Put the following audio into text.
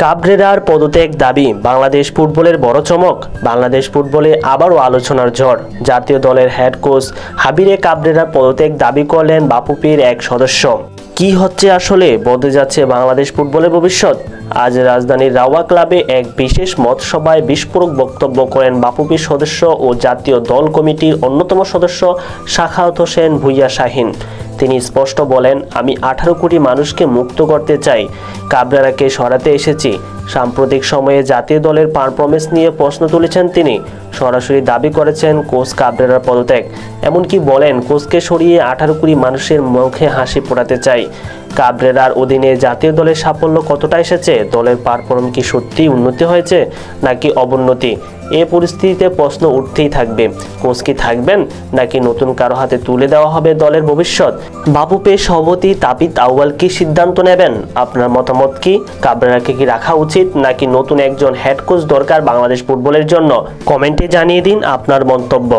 কাবরেরার পদত্যাগ দাবি বাংলাদেশ ফুটবলের বড় চমক। বাংলাদেশ ফুটবলে আবারও আলোচনার ঝড়। জাতীয় দলের হেড কোচ হাবিরে কাবরেরার পদত্যাগ দাবি করলেন বাফুফের এক সদস্য। কি হচ্ছে আসলে? বদলে যাচ্ছে বাংলাদেশ ফুটবলের ভবিষ্যৎ। আজ রাজধানীর রাওয়া ক্লাবে এক বিশেষ মতসভায় বিস্ফোরক বক্তব্য করেন বাফুফের সদস্য ও জাতীয় দল কমিটির অন্যতম সদস্য সাখাওয়াত হোসেন ভূঁইয়া শাহীন। তিনি স্পষ্ট বলেন, আমি 18 কোটি মানুষকে মুক্ত করতে চাই, কাবরেরাকে সরাতে এসেছি। সাম্প্রতিক সময়ে জাতীয় দলের পারফরমেন্স নিয়ে প্রশ্ন তুলেছেন তিনি। সরাসরি দাবি করেছেন কোচ কাবরেরার পদত্যাগ। এমনকি বলেন, কোচকে সরিয়ে 18 কোটি মানুষের মুখে হাসি ফোটাতে চাই। কাবরেরার অধীনে জাতীয় দলের সাফল্য কতটা এসেছে? দলের পারফরমেন্স কি সত্যিই উন্নতি হয়েছে নাকি অবনতি? এ পরিস্থিতিতে প্রশ্ন উঠতেই থাকবে, কোচ কি থাকবেন নাকি নতুন কারো হাতে তুলে দেওয়া হবে দলের ভবিষ্যৎ? বাফুফের সভাপতি তাপিত আউয়াল কি সিদ্ধান্ত নেবেন? আপনার মতামত কি? কাবরেরাকে কি রাখা উচিত নাকি নতুন একজন হেড কোচ দরকার বাংলাদেশ ফুটবলের জন্য? কমেন্টে জানিয়ে দিন আপনার মন্তব্য।